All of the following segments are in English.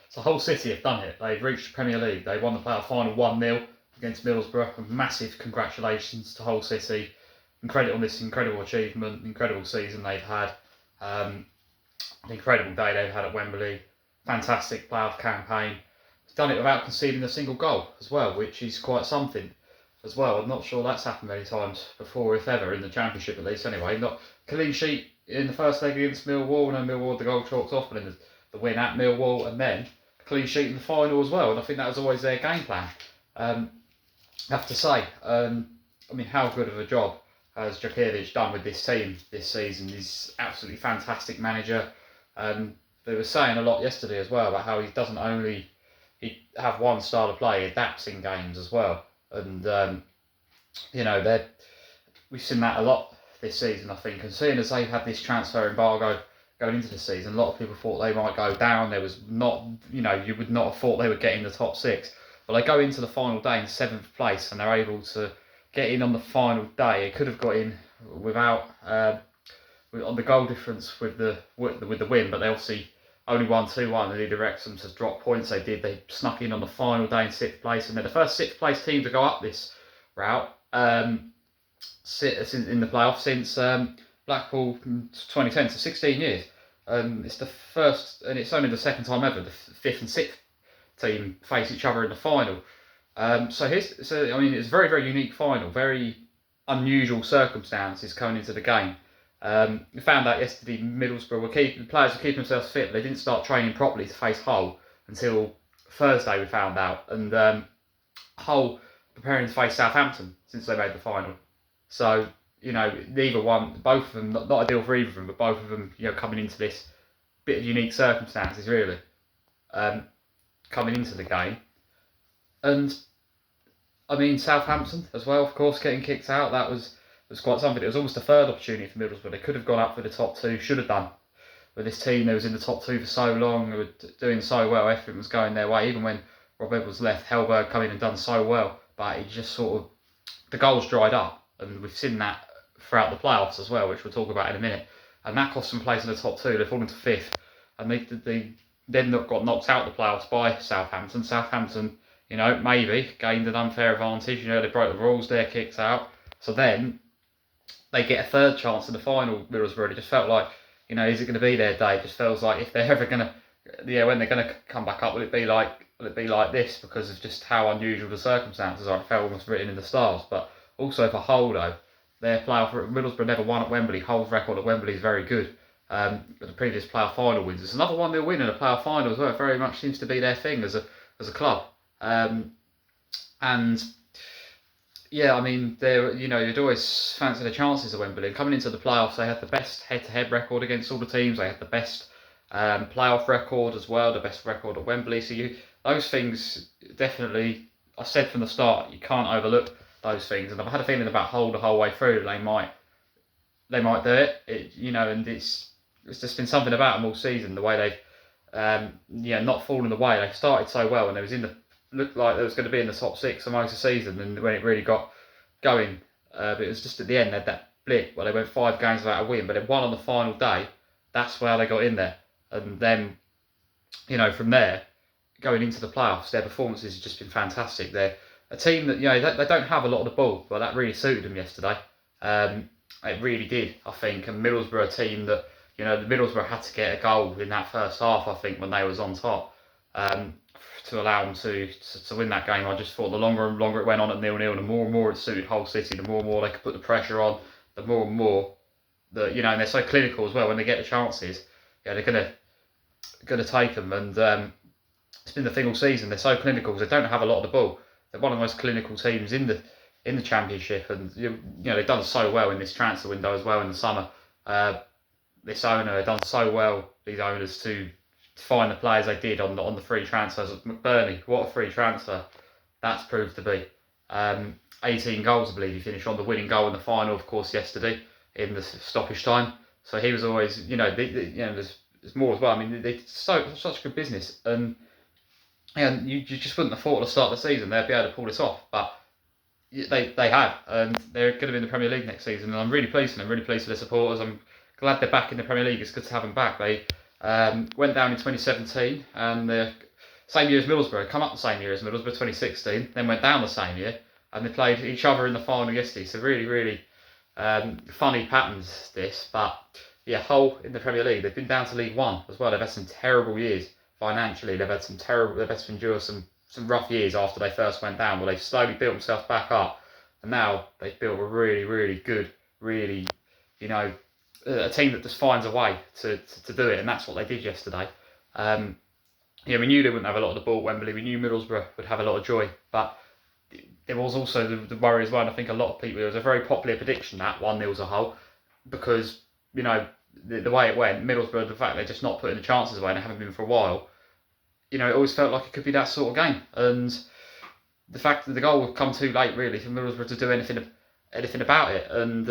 So Hull City have done it. They've reached the Premier League. They won the playoff final 1-0 against Middlesbrough. Massive congratulations to Hull City. Credit on this incredible achievement, incredible season they've had. An incredible day they've had at Wembley. Fantastic playoff campaign. Done it without conceding a single goal as well, which is quite something as well. I'm not sure that's happened many times before, if ever, in the Championship at least anyway. Not clean sheet in the first leg against Millwall, and then Millwall the goal chalked off, but in the win at Millwall, and then clean sheet in the final as well. And I think that was always their game plan. I have to say, I mean, how good of a job has Djurkiewicz done with this team this season? He's absolutely fantastic manager. They were saying a lot yesterday as well about how he doesn't only have one style of play, he adapts in games as well. And we've seen that a lot this season, I think. And seeing as they've had this transfer embargo going into the season, a lot of people thought they might go down. There was not, you would not have thought they would get in the top 6. But they go into the final day in 7th place, and they're able to get in on the final day. It could have got in without on the goal difference with the win, but they obviously only won 2-1. They did Wrexham to drop points. They snuck in on the final day in 6th place, and they're the first 6th place team to go up this route in the playoffs since Blackpool 2010, so 16 years. It's the first, and it's only the second time ever the 5th and 6th team face each other in the final. It's a very, very unique final, very unusual circumstances coming into the game. We found out yesterday Middlesbrough the players were keeping themselves fit, but they didn't start training properly to face Hull until Thursday, we found out. And Hull preparing to face Southampton since they made the final. So, neither one, both of them, not ideal for either of them, but both of them, coming into this bit of unique circumstances, really, coming into the game. And, I mean, Southampton as well, of course, getting kicked out, that was quite something. It was almost a third opportunity for Middlesbrough. They could have gone up for the top 2, should have done. With this team, they was in the top 2 for so long, they were doing so well, everything was going their way. Even when Rob Edwards left, Hellberg come in and done so well, but it just sort of, the goals dried up, and we've seen that throughout the playoffs as well, which we'll talk about in a minute. And that cost them place in the top 2. They've fallen to 5th, and they then got knocked out of the playoffs by Southampton. Southampton, maybe gained an unfair advantage. They broke the rules, they're kicked out. So then they get a third chance in the final. Middlesbrough, it just felt like, is it going to be their day? It just feels like if they're ever going to, when they're going to come back up, will it be like this, because of just how unusual the circumstances are? It felt almost written in the stars. But also for Hull, though, their playoff, Middlesbrough never won at Wembley. Hull's record at Wembley is very good. The previous playoff final wins. It's another one they'll win in a playoff final as well. It very much seems to be their thing as a club. Yeah, I mean, you'd always fancy the chances at Wembley. And coming into the playoffs, they had the best head-to-head record against all the teams. They had the best playoff record as well, the best record at Wembley. So those things definitely, I said from the start, you can't overlook those things. And I've had a feeling about Hull the whole way through. They might do it. And it's just been something about them all season. The way they've, not fallen away. They started so well, and they was looked like they was going to be in the top 6 for most of the season, and when it really got going, but it was just at the end they had that blip where they went 5 games without a win, but they won on the final day. That's where they got in there, and then from there going into the playoffs, their performances have just been fantastic. They're a team that they don't have a lot of the ball, but that really suited them yesterday. It really did, I think. And Middlesbrough, a team that the Middlesbrough had to get a goal in that first half, I think, when they was on top. To allow them to win that game. I just thought the longer and longer it went on at 0-0, the more and more it suited Hull City, the more and more they could put the pressure on, the more and more that and they're so clinical as well when they get the chances. They're gonna take them, and it's been the thing all season. They're so clinical because they don't have a lot of the ball. They're one of the most clinical teams in the Championship, and they've done so well in this transfer window as well in the summer. This owner, they've done so well, these owners, to find the players they did on the free transfers. McBurney, what a free transfer that's proved to be. 18 goals, I believe he finished on, the winning goal in the final, of course, yesterday in the stoppage time. So he was always, there's more as well. I mean, they did such good business, and you just wouldn't have thought at the start of the season they'd be able to pull this off, but they have, and they're going to be in the Premier League next season, and I'm really pleased for them. I'm really pleased for their supporters. I'm glad they're back in the Premier League. It's good to have them back. They went down in 2017, and same year as Middlesbrough, come up the same year as Middlesbrough, 2016, then went down the same year, and they played each other in the final yesterday. So really, really funny patterns this, but yeah, Hull in the Premier League, they've been down to League One as well. They've had some terrible years financially. They've had to endure some rough years after they first went down, where they've slowly built themselves back up, and now they've built a really, really good, really, a team that just finds a way to do it, and that's what they did yesterday. We knew they wouldn't have a lot of the ball at Wembley. We knew Middlesbrough would have a lot of joy, but there was also the worry as well. And I think a lot of people, it was a very popular prediction that 1-0 as a Hull, because the way it went, Middlesbrough, the fact they're just not putting the chances away and they haven't been for a while. It always felt like it could be that sort of game, and the fact that the goal would come too late really for Middlesbrough to do anything about it. And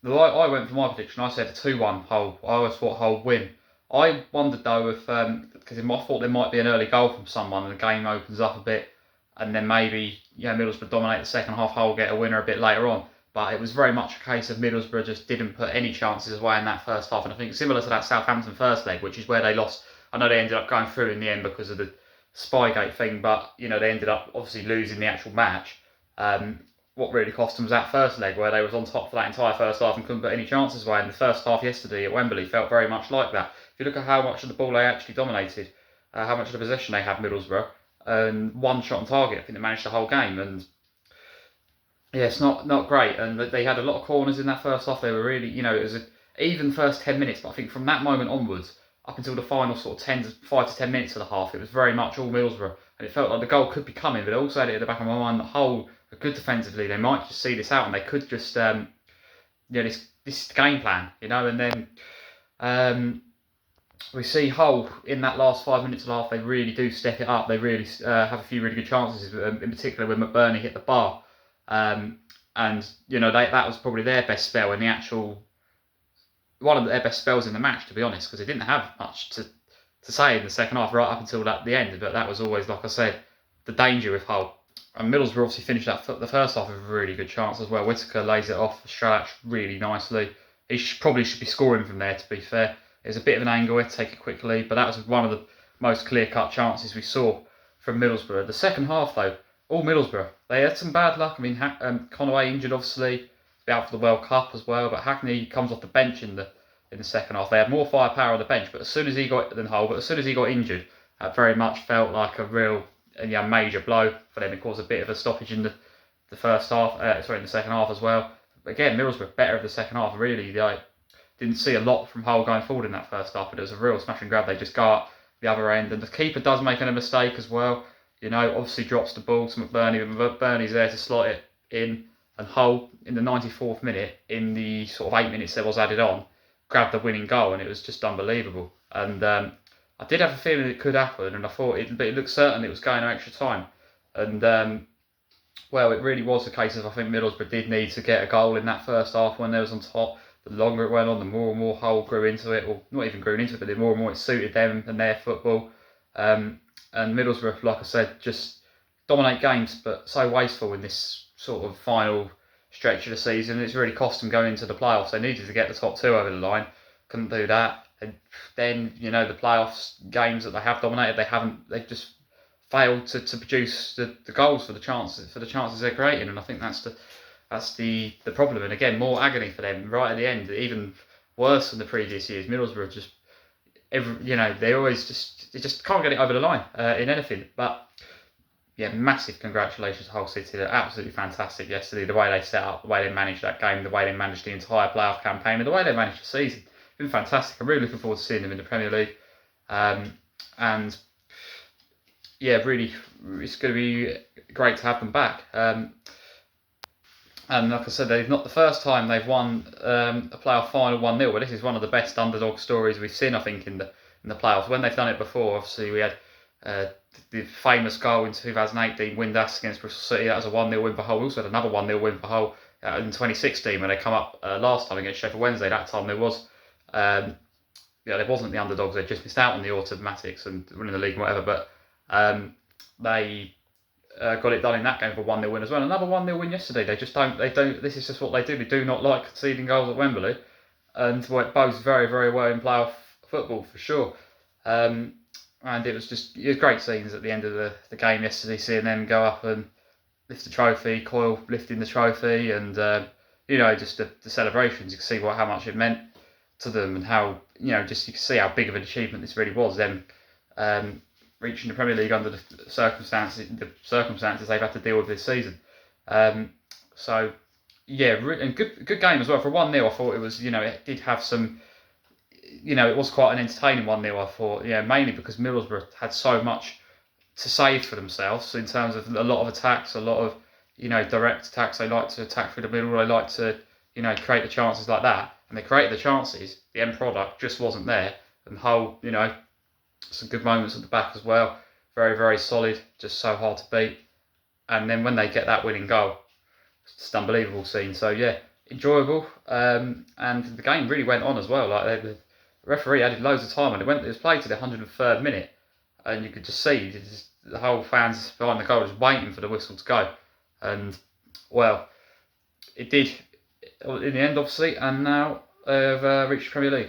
I went for my prediction. I said a 2-1 Hull. I always thought Hull would win. I wondered though if because I thought there might be an early goal from someone and the game opens up a bit, and then maybe Middlesbrough dominate the second half, Hull get a winner a bit later on. But it was very much a case of Middlesbrough just didn't put any chances away in that first half, and I think similar to that Southampton first leg, which is where they lost. I know they ended up going through in the end because of the Spygate thing, but they ended up obviously losing the actual match. What really cost them was that first leg where they was on top for that entire first half and couldn't put any chances away. And the first half yesterday at Wembley felt very much like that. If you look at how much of the ball they actually dominated, how much of the possession they had, Middlesbrough, and one shot on target, I think they managed the whole game. And yeah, it's not great. And they had a lot of corners in that first half. They were really, it was an even first 10 minutes, but I think from that moment onwards, up until the final sort of 5 to 10 minutes of the half, it was very much all Middlesbrough. And it felt like the goal could be coming, but I also had it at the back of my mind, the Hull are good defensively. They might just see this out and they could just, this game plan, and then we see Hull in that last 5 minutes of the half, they really do step it up. They really have a few really good chances, in particular when McBurney hit the bar. And, that was probably their best spell in the actual, one of their best spells in the match, to be honest, because they didn't have much to say in the second half right up until the end. But that was always, like I said, the danger with Hull. And Middlesbrough obviously finished the first half with a really good chance as well. Whittaker lays it off Strelach really nicely. He probably should be scoring from there, to be fair. It was a bit of an angle, he had to take a quick lead, but that was one of the most clear-cut chances we saw from Middlesbrough. The second half, though, all Middlesbrough, they had some bad luck. I mean, Conway injured, obviously, out for the World Cup as well, but Hackney comes off the bench in the second half. They had more firepower on the bench, but as soon as he got injured, that very much felt like a real major blow for them. It caused a bit of a stoppage in the first half, in the second half as well. But again, Middlesbrough better of the second half. Really, didn't see a lot from Hull going forward in that first half, but it was a real smash and grab. They just go up the other end, and the keeper does make a mistake as well. Obviously drops the ball to McBurney, but McBurney's there to slot it in, and Hull in the 94th minute, in the sort of 8 minutes that was added on, grabbed the winning goal, and it was just unbelievable. And I did have a feeling it could happen, and I thought it looked certain it was going to extra time. And it really was a case of, I think Middlesbrough did need to get a goal in that first half when they was on top. The longer it went on, the more and more Hull grew into it, or not even grew into it, but the more and more it suited them and their football. And Middlesbrough, like I said, just dominate games, but so wasteful in this sort of final stretch of the season. It's really cost them going into the playoffs. They needed to get the top two over the line, couldn't do that. And then the playoffs games that they have dominated, they've just failed to produce the goals for the chances they're creating, and I think that's the problem. And again, more agony for them right at the end, even worse than the previous years. Middlesbrough just they just can't get it over the line in anything. But yeah, massive congratulations to Hull City. They're absolutely fantastic yesterday. The way they set up, the way they managed that game, the way they managed the entire playoff campaign, and the way they managed the season. It's been fantastic. I'm really looking forward to seeing them in the Premier League. And yeah, really, it's going to be great to have them back. And like I said, they've not the first time they've won a playoff final 1-0, but this is one of the best underdog stories we've seen, I think, in the playoffs. When they've done it before, obviously we had the famous goal in 2018, Windass against Bristol City. That was a 1-0 win for Hull. We also had another 1-0 win for Hull in 2016 when they come up last time against Sheffield Wednesday. That time there wasn't the underdogs. They just missed out on the automatics and winning the league and whatever. But they got it done in that game for a 1-0 win as well. Another 1-0 win yesterday. They don't. This is just what they do. They do not like conceding goals at Wembley, and it bodes very, very well in playoff football for sure. and it was great scenes at the end of the game yesterday, seeing them go up and lift the trophy, Coyle lifting the trophy, and just the celebrations. You can see how much it meant to them, and how just you can see how big of an achievement this really was. Them reaching the Premier League under the circumstances they've had to deal with this season. So yeah, and good game as well for 1-0. I thought it was it did have some. It was quite an entertaining 1-0. I thought, mainly because Middlesbrough had so much to save for themselves in terms of a lot of attacks, a lot of direct attacks. They like to attack through the middle. They like to create the chances like that, and they created the chances. The end product just wasn't there, and Hull, some good moments at the back as well. Very, very solid. Just so hard to beat. And then when they get that winning goal, it's just an unbelievable scene. So yeah, enjoyable. And the game really went on as well. Like the referee added loads of time, and it was played to the 103rd minute, and you could just see the whole fans behind the goal just waiting for the whistle to go. And well, it did in the end, obviously, and now they've reached the Premier League.